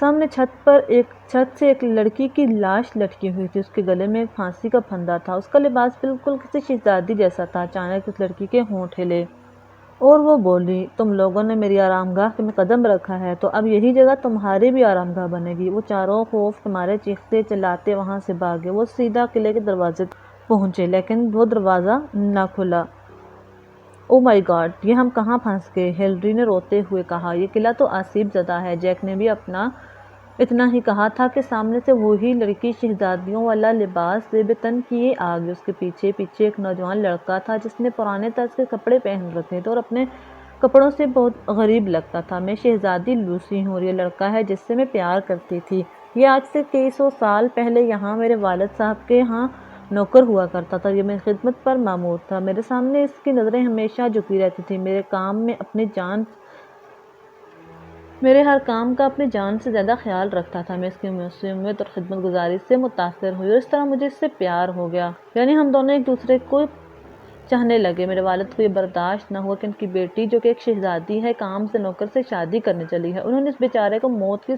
سامنے چھت سے ایک لڑکی کی لاش لٹکی ہوئی تھی، اس کے گلے میں ایک پھانسی کا پھندا تھا، اس کا لباس بالکل کسی شہزادی جیسا تھا۔ اچانک اس لڑکی کے ہونٹ ہلے اور وہ بولی، تم لوگوں نے میری آرام گاہ میں قدم رکھا ہے تو اب یہی جگہ تمہاری بھی آرام گاہ بنے گی۔ وہ چاروں خوف کے مارے چیختے چلاتے وہاں سے بھاگے۔ وہ سیدھا قلعے کے دروازے تک پہنچے لیکن وہ دروازہ نہ کھلا۔ او مائی گاڈ، یہ ہم کہاں پھنس گئے، ہیلری نے روتے ہوئے کہا۔ یہ قلعہ تو آسیب زدہ ہے، جیک نے بھی اتنا ہی کہا تھا کہ سامنے سے وہی لڑکی شہزادیوں والا لباس زیب تن کیے آ گئی۔ اس کے پیچھے ایک نوجوان لڑکا تھا جس نے پرانے طرز کے کپڑے پہن رکھے تھے اور اپنے کپڑوں سے بہت غریب لگتا تھا۔ میں شہزادی لوسی ہوں اور یہ لڑکا ہے جس سے میں پیار کرتی تھی۔ یہ آج سے کئی سو سال پہلے یہاں میرے والد صاحب کے ہاں نوکر ہوا کرتا تھا۔ یہ میری خدمت پر مامور تھا۔ میرے سامنے اس کی نظریں ہمیشہ جھکی رہتی تھیں۔ میرے ہر کام کا اپنی جان سے زیادہ خیال رکھتا تھا۔ میں اس کی معصومیت اور خدمت گزاری سے متاثر ہوئی اور اس طرح مجھے اس سے پیار ہو گیا۔ یعنی ہم دونوں ایک دوسرے کو چاہنے لگے۔ میرے والد کو یہ برداشت نہ ہوا کہ ان کی بیٹی جو کہ ایک شہزادی ہے کام سے نوکر سے شادی کرنے چلی ہے۔ انہوں نے اس بیچارے کو موت کی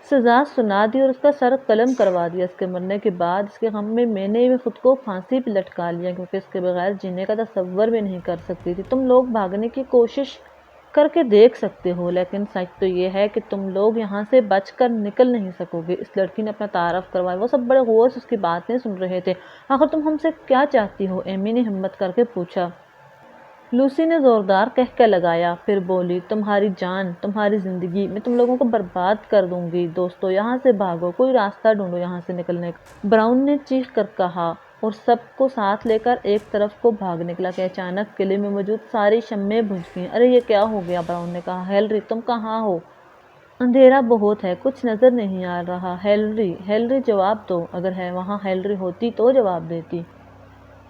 سزا سنا دی اور اس کا سر قلم کروا دیا۔ اس کے مرنے کے بعد اس کے غم میں میں نے خود کو پھانسی پہ لٹکا لیا کیونکہ اس کے بغیر جینے کا تصور بھی نہیں کر سکتی تھی۔ تم لوگ بھاگنے کی کوشش کر کے دیکھ سکتے ہو لیکن سچ تو یہ ہے کہ تم لوگ یہاں سے بچ کر نکل نہیں سکو گے۔ اس لڑکی نے اپنا تعارف کروایا۔ وہ سب بڑے غور سے اس کی باتیں سن رہے تھے۔ آخر تم ہم سے کیا چاہتی ہو؟ ایمی نے ہمت کر کے پوچھا۔ لوسی نے زوردار قہقہ لگایا، پھر بولی، تمہاری جان، تمہاری زندگی، میں تم لوگوں کو برباد کر دوں گی۔ دوستو، یہاں سے بھاگو، کوئی راستہ ڈھونڈو یہاں سے نکلنے کا، براؤن نے چیخ کر کہا اور سب کو ساتھ لے کر ایک طرف کو بھاگ نکلا کہ اچانک قلعے میں موجود ساری شمعیں بجھ گئیں۔ ارے یہ کیا ہو گیا؟ براؤن نے کہا۔ ہیلری، تم کہاں ہو؟ اندھیرا بہت ہے، کچھ نظر نہیں آ رہا۔ ہیلری جواب دو۔ اگر وہاں ہیلری ہوتی تو جواب دیتی۔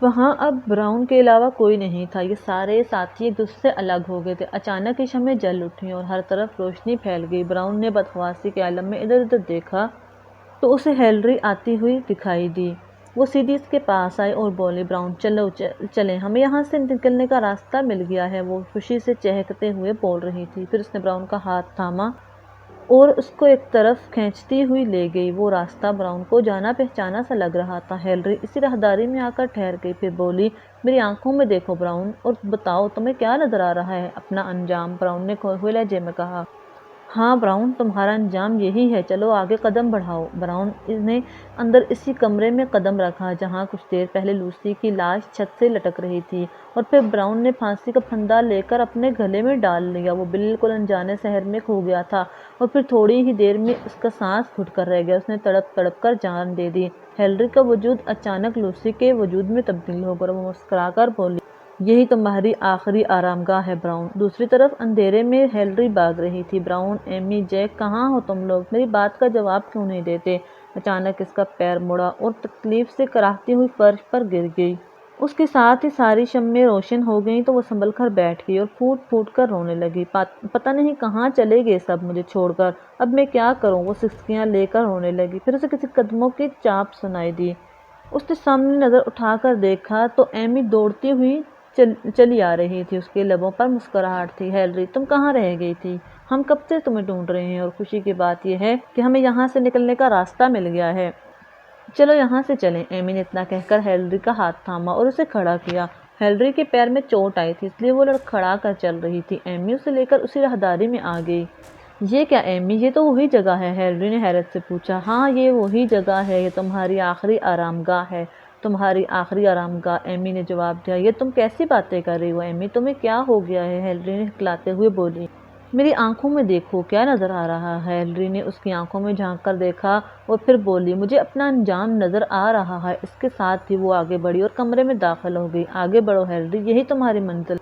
وہاں اب براؤن کے علاوہ کوئی نہیں تھا۔ یہ سارے ساتھی ایک دوسرے سے الگ ہو گئے تھے۔ اچانک ہی شمعیں جل اٹھیں اور ہر طرف روشنی پھیل گئی۔ براؤن نے بدحواسی کے عالم میں ادھر ادھر دیکھا تو اسے ہیلری آتی ہوئی دکھائی دی۔ وہ سیدھی اس کے پاس آئی اور بولی، براؤن چلیں، ہمیں یہاں سے نکلنے کا راستہ مل گیا ہے۔ وہ خوشی سے چہکتے ہوئے بول رہی تھی۔ پھر اس نے براؤن کا ہاتھ تھاما اور اس کو ایک طرف کھینچتی ہوئی لے گئی۔ وہ راستہ براؤن کو جانا پہچانا سا لگ رہا تھا۔ ہیلری اسی راہداری میں آ کر ٹھہر گئی، پھر بولی، میری آنکھوں میں دیکھو براؤن اور بتاؤ تمہیں کیا نظر آ رہا ہے؟ اپنا انجام، براؤن نے کھوئے ہوئے لہجے میں کہا۔ ہاں براؤن، تمہارا انجام یہی ہے، چلو آگے قدم بڑھاؤ۔ براؤن نے اندر اسی کمرے میں قدم رکھا جہاں کچھ دیر پہلے لوسی کی لاش چھت سے لٹک رہی تھی اور پھر براؤن نے پھانسی کا پھندا لے کر اپنے گلے میں ڈال لیا۔ وہ بالکل انجانے شہر میں کھو گیا تھا اور پھر تھوڑی ہی دیر میں اس کا سانس گھٹ کر رہ گیا۔ اس نے تڑپ تڑپ کر جان دے دی۔ ہیلری کا وجود اچانک لوسی کے وجود میں تبدیل ہو گیا۔ وہ مسکرا کر بولی، یہی تمہاری آخری آرام گاہ ہے براؤن۔ دوسری طرف اندھیرے میں ہیلری بھاگ رہی تھی۔ براؤن، ایمی، جیک، کہاں ہو تم لوگ؟ میری بات کا جواب کیوں نہیں دیتے؟ اچانک اس کا پیر مڑا اور تکلیف سے کراہتی ہوئی فرش پر گر گئی۔ اس کے ساتھ ہی ساری شمعیں روشن ہو گئیں تو وہ سنبھل کر بیٹھ گئی اور پھوٹ پھوٹ کر رونے لگی۔ پتہ نہیں کہاں چلے گئے سب مجھے چھوڑ کر، اب میں کیا کروں؟ وہ سسکیاں لے کر رونے لگی۔ پھر اسے کسی قدموں کی چاپ سنائی دی۔ اس نے سامنے نظر اٹھا کر دیکھا تو ایمی دوڑتی ہوئی چلی آ رہی تھی۔ اس کے لبوں پر مسکراہٹ تھی۔ ہیلری، تم کہاں رہ گئی تھی؟ ہم کب سے تمہیں ڈھونڈ رہے ہیں اور خوشی کی بات یہ ہے کہ ہمیں یہاں سے نکلنے کا راستہ مل گیا ہے۔ چلو یہاں سے چلیں۔ ایمی نے اتنا کہہ کر ہیلری کا ہاتھ تھاما اور اسے کھڑا کیا۔ ہیلری کے پیر میں چوٹ آئی تھی اس لیے وہ لڑکھڑا کر چل رہی تھی۔ ایمی اسے لے کر اسی راہداری میں آ گئی۔ یہ کیا ایمی، یہ تو وہی جگہ ہے، ہیلری نے حیرت سے پوچھا۔ ہاں یہ وہی جگہ ہے، یہ تمہاری آخری آرام گاہ ہے، تمہاری آخری آرام گاہ، ایمی نے جواب دیا۔ یہ تم کیسی باتیں کر رہی ہو ایمی، تمہیں کیا ہو گیا ہے؟ ہیلری نے ہکلاتے ہوئے بولی۔ میری آنکھوں میں دیکھو، کیا نظر آ رہا ہے؟ ہیلری نے اس کی آنکھوں میں جھانک کر دیکھا اور پھر بولی، مجھے اپنا انجام نظر آ رہا ہے۔ اس کے ساتھ ہی وہ آگے بڑھی اور کمرے میں داخل ہو گئی۔ آگے بڑھو ہیلری، یہی تمہاری منزل،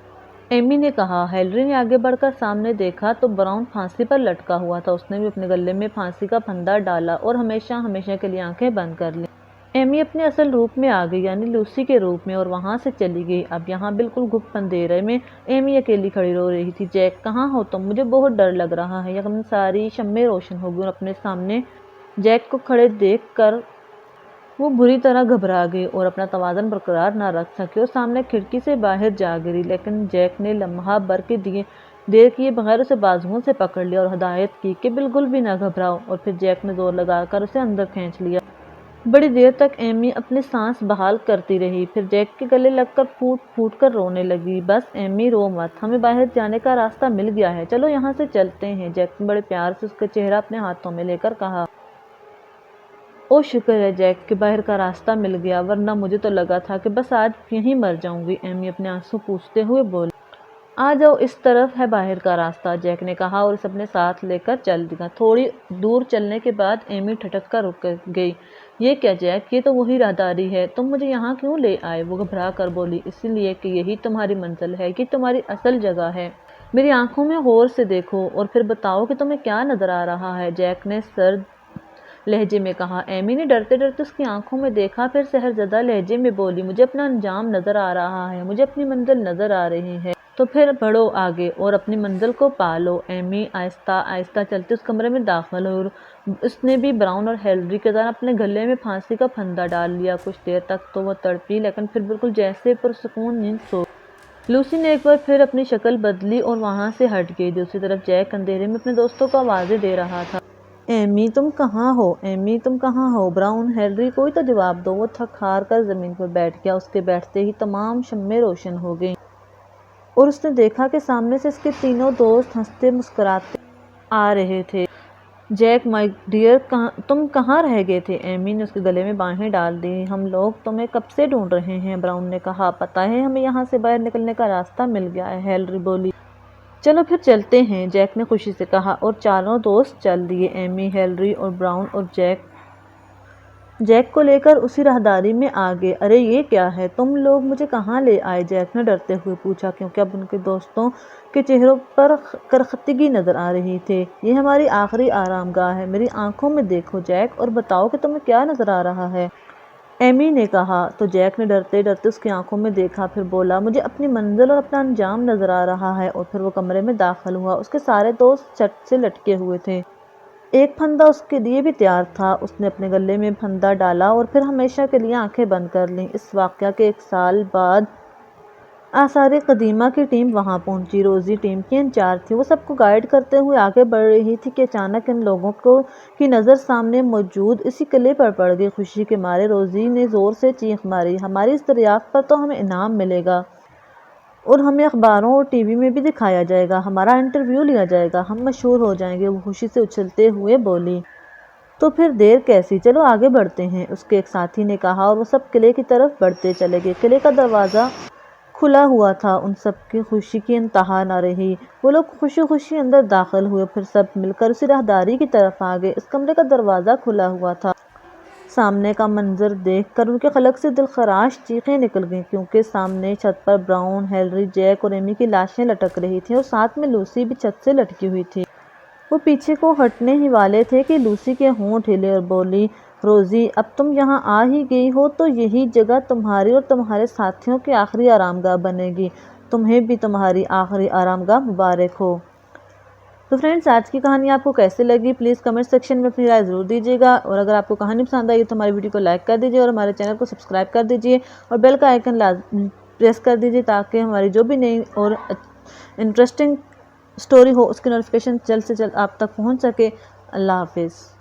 ایمی نے کہا۔ ہیلری نے آگے بڑھ کر سامنے دیکھا تو براؤن پھانسی پر لٹکا ہوا تھا۔ اس نے بھی اپنے گلے میں پھانسی کا پھندا ڈالا اور ہمیشہ ہمیشہ کے لیے آنکھیں بند کر لیں۔ ایمی اپنے اصل روپ میں آ گئی، یعنی لوسی کے روپ میں، اور وہاں سے چلی گئی۔ اب یہاں بالکل گپ اندھیرے میں ایمی اکیلی کھڑی رو رہی تھی۔ جیک، کہاں ہو تم؟ مجھے بہت ڈر لگ رہا ہے۔ یکدم ساری شمعیں روشن ہو گئی اور اپنے سامنے جیک کو کھڑے دیکھ کر وہ بری طرح گھبرا گئی اور اپنا توازن برقرار نہ رکھ سکی اور سامنے کھڑکی سے باہر جا گری۔ لیکن جیک نے لمحہ بھر کے دیر کیے بغیر اسے بازوؤں سے پکڑ لیا اور ہدایت کی کہ بالکل بھی نہ گھبراؤ، اور پھر جیک نے زور لگا کر اسے اندر کھینچ لیا۔ بڑی دیر تک ایمی اپنی سانس بحال کرتی رہی، پھر جیک کے گلے لگ کر پھوٹ پھوٹ کر رونے لگی۔ بس ایمی رو مت، ہمیں باہر جانے کا راستہ مل گیا ہے، چلو یہاں سے چلتے ہیں، جیک نے بڑے پیار سے اس کا چہرہ اپنے ہاتھوں میں لے کر کہا۔ او شکر ہے جیک کہ باہر کا راستہ مل گیا، ورنہ مجھے تو لگا تھا کہ بس آج یہیں مر جاؤں گی، ایمی اپنے آنسو پوچھتے ہوئے بولی۔ آ جاؤ، اس طرف ہے باہر کا راستہ، جیک نے کہا اور اسے اپنے ساتھ لے کر چل دیا۔ تھوڑی دور چلنے کے بعد ایمی ٹھٹک کر رک گئی۔ یہ کیا جیک، یہ تو وہی راہداری ہے، تم مجھے یہاں کیوں لے آئے؟ وہ گھبرا کر بولی۔ اسی لیے کہ یہی تمہاری منزل ہے، یہ تمہاری اصل جگہ ہے۔ میری آنکھوں میں غور سے دیکھو اور پھر بتاؤ کہ تمہیں کیا نظر آ رہا ہے، جیک نے سرد لہجے میں کہا۔ ایمی نے ڈرتے ڈرتے اس کی آنکھوں میں دیکھا، پھر سحرزدہ لہجے میں بولی، مجھے اپنا انجام نظر آ رہا ہے، مجھے اپنی منزل نظر آ رہی ہے۔ تو پھر بڑھو آگے اور اپنی منزل کو پالو۔ ایمی آہستہ آہستہ چلتے اس کمرے میں داخل ہوئی اور اس نے بھی براؤن اور ہیلری کے طرح اپنے گلے میں پھانسی کا پھندا ڈال لیا۔ کچھ دیر تک تو وہ تڑپی، لیکن پھر بالکل جیسے پرسکون نیند سو گئی۔ لوسی نے ایک بار پھر اپنی شکل بدلی اور وہاں سے ہٹ گئی۔ دوسری طرف جیک اندھیرے میں اپنے دوستوں کو آوازیں دے رہا تھا۔ ایمی تم کہاں ہو؟ ایمی تم کہاں ہو؟ براؤن، ہیلری، کوئی تو جواب دو۔ وہ تھک ہار کر زمین پر بیٹھ گیا۔ اس کے بیٹھتے ہی تمام شمعیں روشن ہو گئیں اور اس نے دیکھا کہ سامنے سے اس کے تینوں دوست ہنستے مسکراتے آ رہے تھے۔ جیک مائی ڈیئر، تم کہاں رہ گئے تھے؟ ایمی نے اس کے گلے میں باہیں ڈال دی۔ ہم لوگ تمہیں کب سے ڈھونڈ رہے ہیں، براؤن نے کہا۔ پتہ ہے، ہمیں یہاں سے باہر نکلنے کا راستہ مل گیا ہے، ہیلری بولی۔ چلو پھر چلتے ہیں، جیک نے خوشی سے کہا اور چاروں دوست چل دیے۔ ایمی، ہیلری اور براؤن اور جیک کو لے کر اسی راہداری میں آگے۔ ارے یہ کیا ہے، تم لوگ مجھے کہاں لے آئے؟ جیک نے ڈرتے ہوئے پوچھا، کیونکہ اب ان کے دوستوں کے چہروں پر کرختگی نظر آ رہی تھی۔ یہ ہماری آخری آرام گاہ ہے، میری آنکھوں میں دیکھو جیک اور بتاؤ کہ تمہیں کیا نظر آ رہا ہے، ایمی نے کہا۔ تو جیک نے ڈرتے ڈرتے اس کی آنکھوں میں دیکھا، پھر بولا، مجھے اپنی منزل اور اپنا انجام نظر آ رہا ہے، اور پھر وہ کمرے میں داخل ہوا۔ اس کے سارے دوست چھت سے لٹکے ہوئے تھے۔ ایک پھندا اس کے لیے بھی تیار تھا۔ اس نے اپنے گلے میں پھندا ڈالا اور پھر ہمیشہ کے لیے آنکھیں بند کر لیں۔ اس واقعہ کے 1 سال بعد آثار قدیمہ کی ٹیم وہاں پہنچی۔ روزی ٹیم کی انچارج تھی۔ وہ سب کو گائیڈ کرتے ہوئے آگے بڑھ رہی تھی کہ اچانک ان لوگوں کی نظر سامنے موجود اسی قلعے پر پڑ گئی۔ خوشی کے مارے روزی نے زور سے چیخ ماری، ہماری اس دریافت پر تو ہمیں انعام ملے گا اور ہمیں اخباروں اور ٹی وی میں بھی دکھایا جائے گا، ہمارا انٹرویو لیا جائے گا، ہم مشہور ہو جائیں گے، وہ خوشی سے اچھلتے ہوئے بولی۔ تو پھر دیر کیسی، چلو آگے بڑھتے ہیں، اس کے ایک ساتھی نے کہا، اور وہ سب قلعے کی طرف بڑھتے چلے گئے۔ قلعے کا دروازہ کھلا ہوا تھا، ان سب کی خوشی کی انتہا نہ رہی۔ وہ لوگ خوشی خوشی اندر داخل ہوئے، پھر سب مل کر اسی راہداری کی طرف آگئے۔ اس کمرے کا دروازہ کھلا ہوا تھا۔ سامنے کا منظر دیکھ کر ان کے حلق سے دلخراش چیخیں نکل گئیں، کیونکہ سامنے چھت پر براؤن، ہیلری، جیک اور ایمی کی لاشیں لٹک رہی تھیں اور ساتھ میں لوسی بھی چھت سے لٹکی ہوئی تھی۔ وہ پیچھے کو ہٹنے ہی والے تھے کہ لوسی کے ہونٹ ہلے اور بولی، روزی، اب تم یہاں آ ہی گئی ہو تو یہی جگہ تمہاری اور تمہارے ساتھیوں کی آخری آرام گاہ بنے گی، تمہیں بھی تمہاری آخری آرام گاہ مبارک ہو۔ تو فرینڈز، آج کی کہانی آپ کو کیسے لگی؟ پلیز کمنٹ سیکشن میں اپنی رائے ضرور دیجیے گا، اور اگر آپ کو کہانی پسند آئی تو ہماری ویڈیو کو لائک کر دیجیے اور ہمارے چینل کو سبسکرائب کر دیجیے اور بیل کا آئیکن پریس کر دیجیے تاکہ ہماری جو بھی نئی اور انٹرسٹنگ سٹوری ہو اس کی نوٹیفیکیشن جلد سے جلد آپ تک پہنچ سکے۔ اللہ حافظ۔